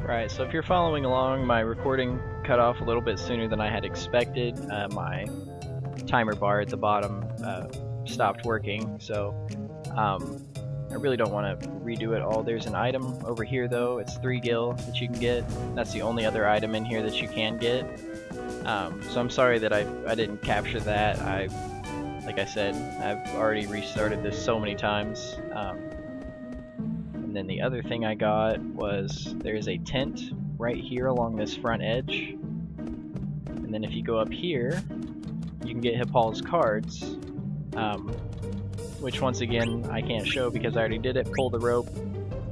Alright, so if you're following along, my recording cut off a little bit sooner than I had expected. My timer bar at the bottom stopped working, so I really don't want to redo it all. There's an item over here though, it's 3 gil that you can get. That's the only other item in here that you can get. So I'm sorry that I didn't capture that. Like I said, I've already restarted this so many times. And then the other thing I got was there's a tent right here along this front edge. And then if you go up here, you can get Hippol's cards, which once again I can't show because I already did it. Pull the rope,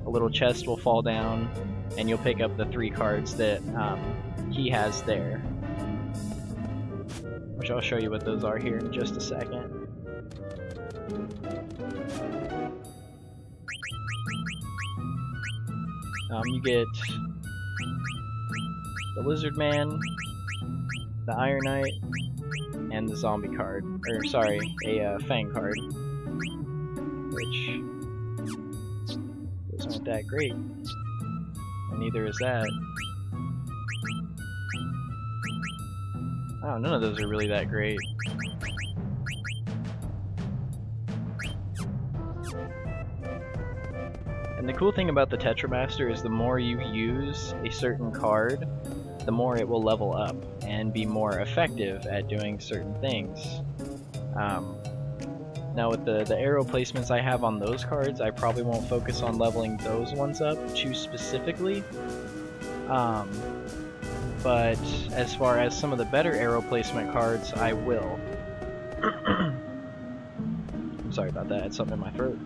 a little chest will fall down, and you'll pick up the 3 cards that he has there. Which I'll show you what those are here in just a second. You get the Lizard Man, the Iron Knight, and the Zombie card. Or sorry, a Fang card. Which those aren't that great. And neither is that. Oh, none of those are really that great. And the cool thing about the Tetramaster is the more you use a certain card, the more it will level up and be more effective at doing certain things. Now with the arrow placements I have on those cards, I probably won't focus on leveling those ones up too specifically. But as far as some of the better arrow placement cards, I will. I'm sorry about that, I had something in my throat.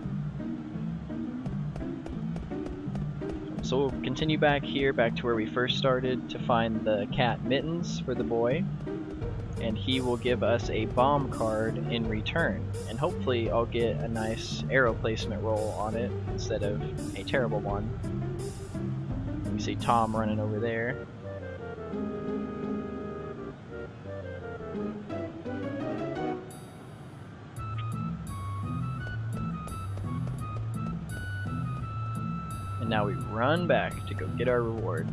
So we'll continue back here, back to where we first started, to find the cat Mittens for the boy. And he will give us a bomb card in return. And hopefully I'll get a nice arrow placement roll on it instead of a terrible one. You see Tom running over there. And now we run back to go get our reward.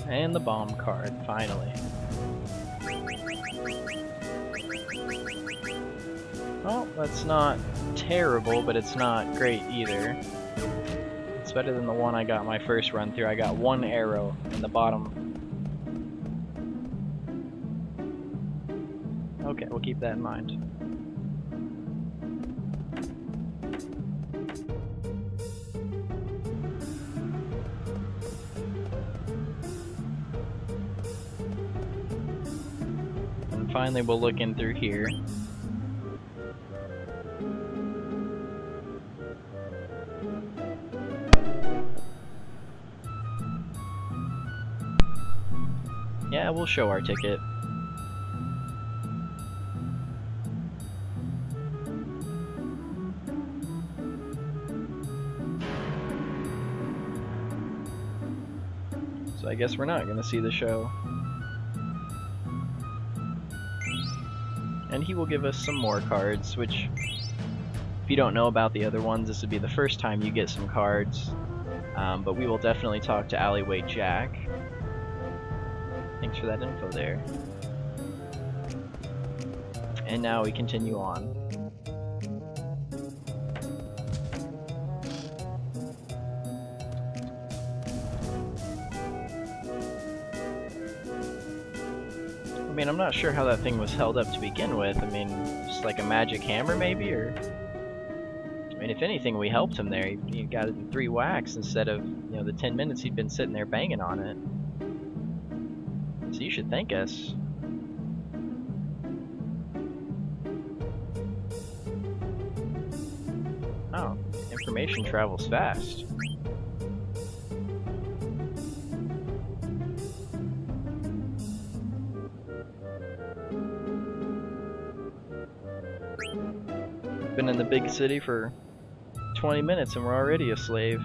And the bomb card, finally. Well, that's not terrible, but it's not great either. It's better than the one I got my first run through. I got 1 arrow in the bottom. Okay, we'll keep that in mind. Finally, we'll look in through here. Yeah, we'll show our ticket. So I guess we're not gonna see the show. And he will give us some more cards, which, if you don't know about the other ones, this would be the first time you get some cards. But we will definitely talk to Alleyway Jack. Thanks for that info there. And now we continue on. I mean, I'm not sure how that thing was held up to begin with. I mean, just like a magic hammer maybe, or... I mean, if anything, we helped him there. He got it in 3 whacks instead of, you know, the 10 minutes he'd been sitting there banging on it. So you should thank us. Oh, information travels fast. Been in the big city for 20 minutes and we're already a slave.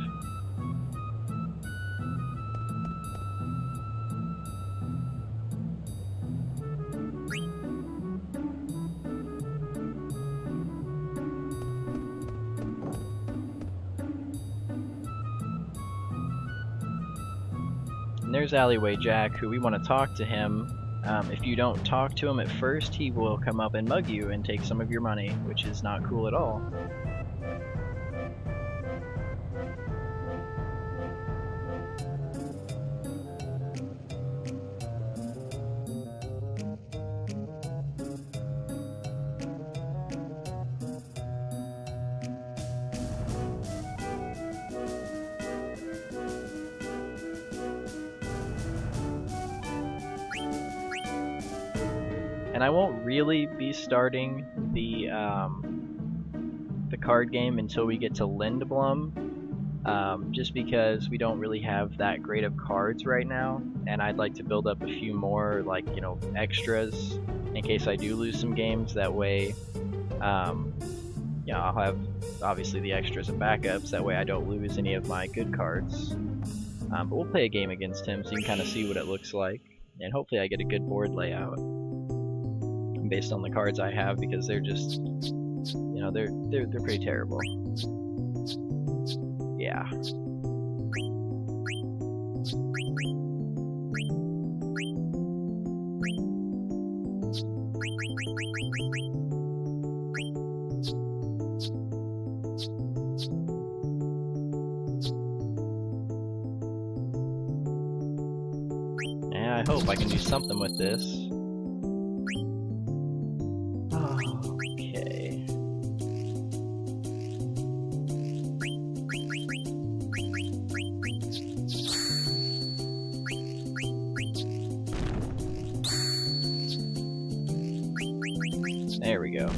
And there's Alleyway Jack, who we want to talk to him. If you don't talk to him at first, he will come up and mug you and take some of your money, which is not cool at all. And I won't really be starting the card game until we get to Lindblum, just because we don't really have that great of cards right now, and I'd like to build up a few more, like, you know, extras in case I do lose some games. That way, you know, I'll have obviously the extras and backups. That way I don't lose any of my good cards. But we'll play a game against him so you can kind of see what it looks like, and hopefully I get a good board layout based on the cards I have, because they're just, you know, they're pretty terrible. Yeah. Yeah, I hope I can do something with this. There we go.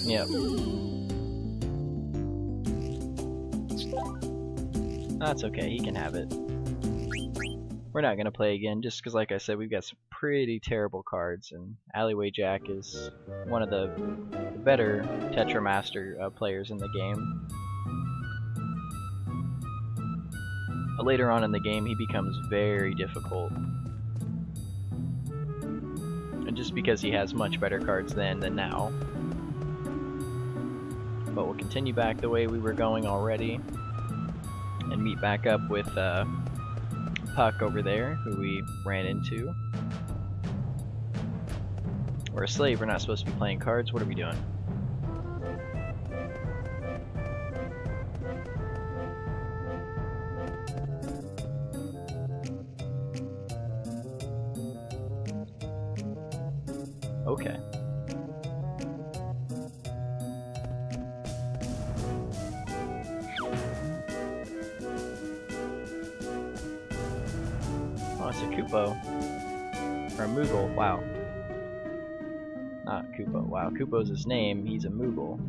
Yep. That's okay, he can have it. We're not gonna play again, just because, like I said, we've got some pretty terrible cards, and Alleyway Jack is one of the better Tetramaster players in the game. But later on in the game, he becomes very difficult. And just because he has much better cards then than now. But we'll continue back the way we were going already, and meet back up with Puck over there, who we ran into. We're a slave, we're not supposed to be playing cards. What are we doing? Okay. Oh, it's a Koopo. Or a Moogle, wow. Not Koopo, wow. Koopo's his name, he's a Moogle.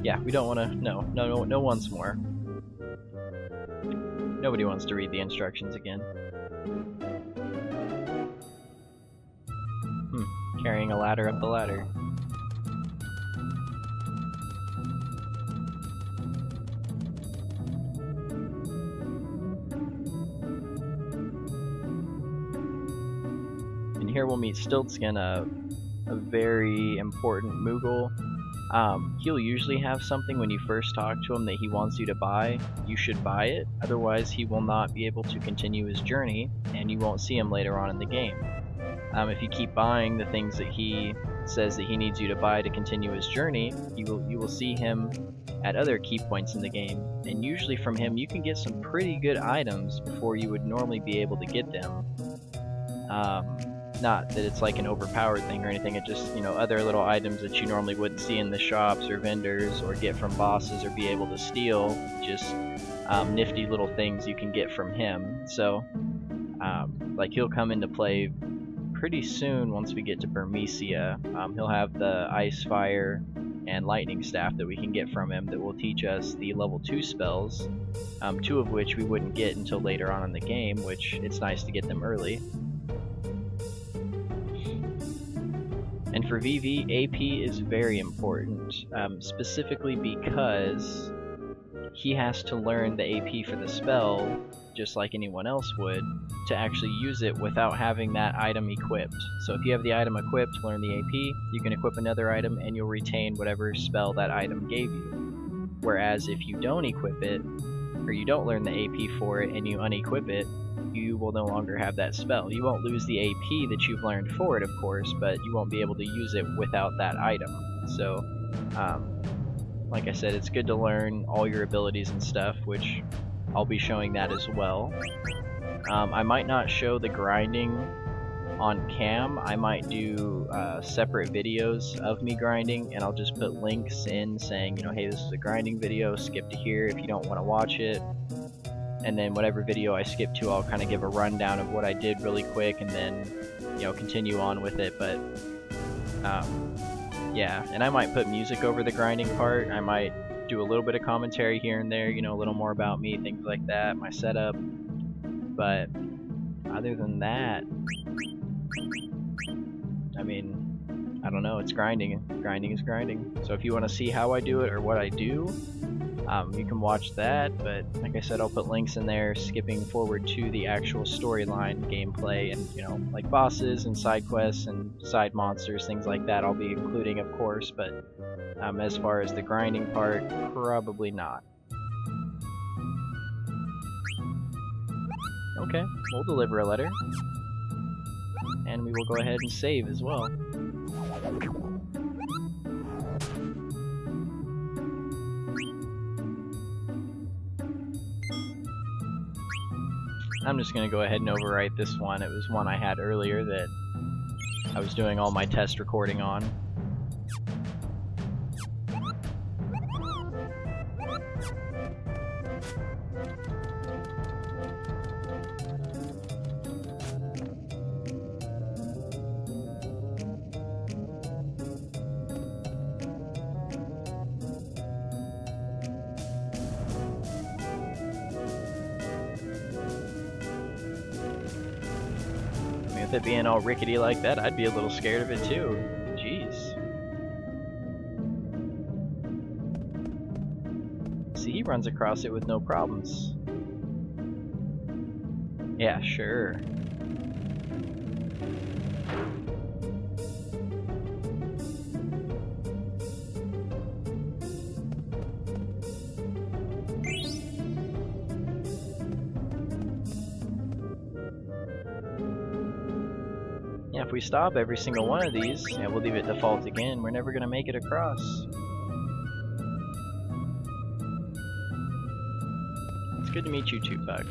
Yeah, we don't want to. No once more. Nobody wants to read the instructions again. Carrying a ladder up the ladder. And here we'll meet Stiltskin, a very important Moogle. He'll usually have something when you first talk to him that he wants you to buy. You should buy it, otherwise he will not be able to continue his journey, and you won't see him later on in the game. If you keep buying the things that he says that he needs you to buy to continue his journey, you will see him at other key points in the game, and usually from him you can get some pretty good items before you would normally be able to get them. Not that it's like an overpowered thing or anything, it just, other little items that you normally wouldn't see in the shops or vendors or get from bosses or be able to steal, just nifty little things you can get from him. So, like he'll come into play pretty soon once we get to Burmecia. He'll have the ice, fire, and lightning staff that we can get from him that will teach us the level 2 spells, 2 of which we wouldn't get until later on in the game, which it's nice to get them early. And for VV, AP is very important, specifically because he has to learn the AP for the spell, just like anyone else would, to actually use it without having that item equipped. So if you have the item equipped, learn the AP, you can equip another item and you'll retain whatever spell that item gave you. Whereas if you don't equip it, or you don't learn the AP for it and you unequip it, you will no longer have that spell. You won't lose the AP that you've learned for it, of course, but you won't be able to use it without that item. So, like I said, it's good to learn all your abilities and stuff, which I'll be showing that as well. I might not show the grinding on cam. I might do separate videos of me grinding, and I'll just put links in saying, hey, this is a grinding video, skip to here if you don't want to watch it. And then whatever video I skip to, I'll kind of give a rundown of what I did really quick, and then, continue on with it. But, yeah, and I might put music over the grinding part. I might do a little bit of commentary here and there, a little more about me, things like that, my setup. But other than that, I mean, I don't know, it's grinding. Grinding is grinding. So if you want to see how I do it or what I do, you can watch that, but like I said, I'll put links in there skipping forward to the actual storyline gameplay, and like bosses and side quests and side monsters, things like that I'll be including, of course, but as far as the grinding part, probably not. Okay, we'll deliver a letter, and we will go ahead and save as well. I'm just going to go ahead and overwrite this one. It was one I had earlier that I was doing all my test recording on. With it being all rickety like that, I'd be a little scared of it too. Jeez. See, he runs across it with no problems. Yeah, sure. If we stop every single one of these, and we'll leave it default again, we're never going to make it across. It's good to meet you too, Puck.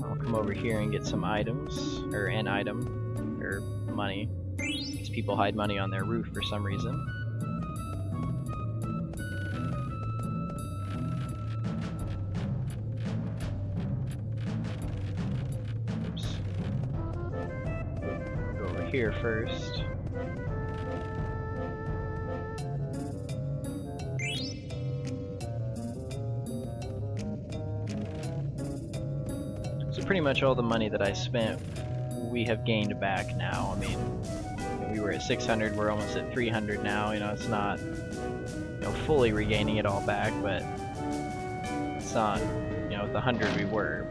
I'll come over here and get some items, or an item, or money. These people hide money on their roof for some reason. Here first. So pretty much all the money that I spent, we have gained back now. I mean, we were at 600, we're almost at 300 now. It's not, fully regaining it all back, but it's not, the 100 we were.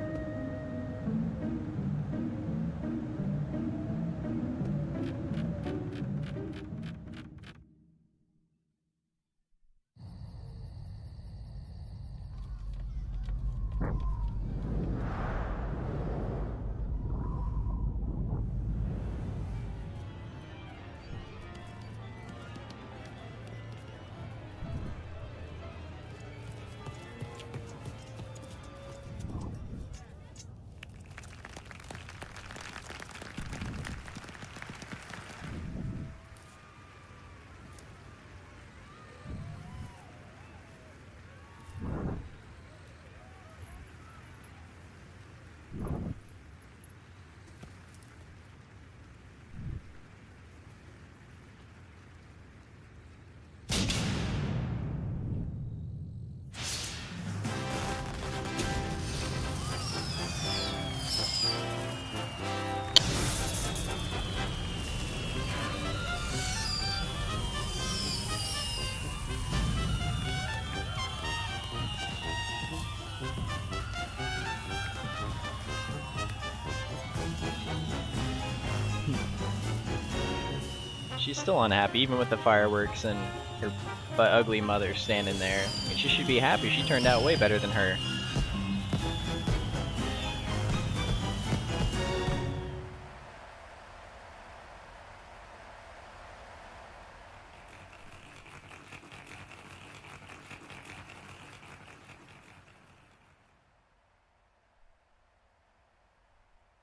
She's still unhappy, even with the fireworks and her ugly mother standing there. I mean, she should be happy. She turned out way better than her.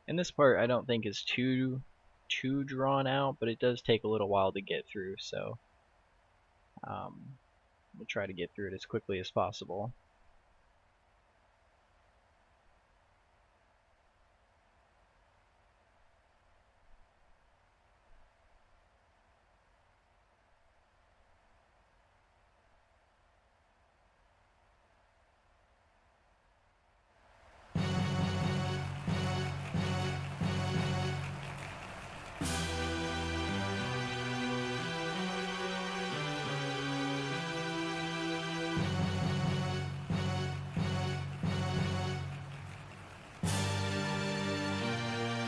And this part I don't think is too drawn out, but it does take a little while to get through, so we'll try to get through it as quickly as possible.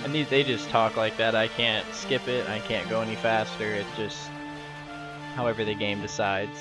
And they just talk like that. I can't skip it, I can't go any faster, it's just however the game decides.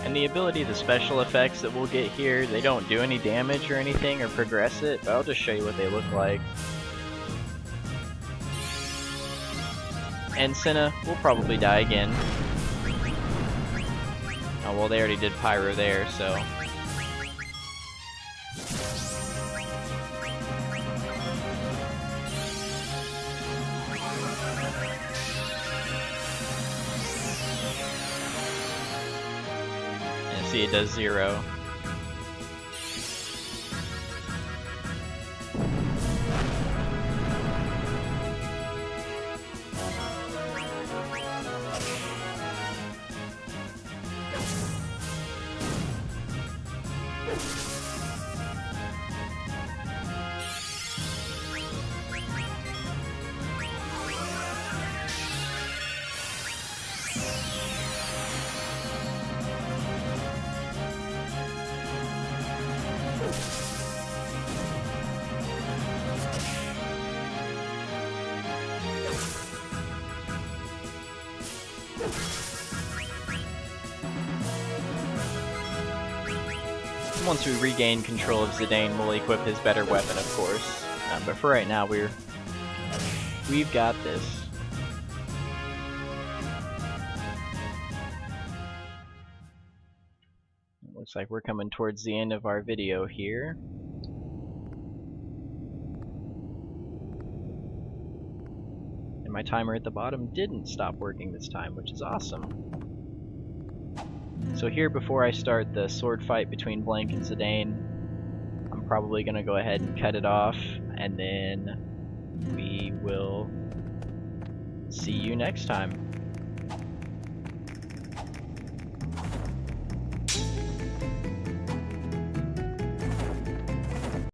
And the ability, the special effects that we'll get here, they don't do any damage or anything or progress it, but I'll just show you what they look like. And Senna will probably die again. Oh well, they already did Pyro there, so... See, it does 0. Once we regain control of Zidane, we'll equip his better weapon, of course. But for right now, we've got this. Looks like we're coming towards the end of our video here. And my timer at the bottom didn't stop working this time, which is awesome. So here, before I start the sword fight between Blank and Zidane, I'm probably going to go ahead and cut it off, and then we will see you next time.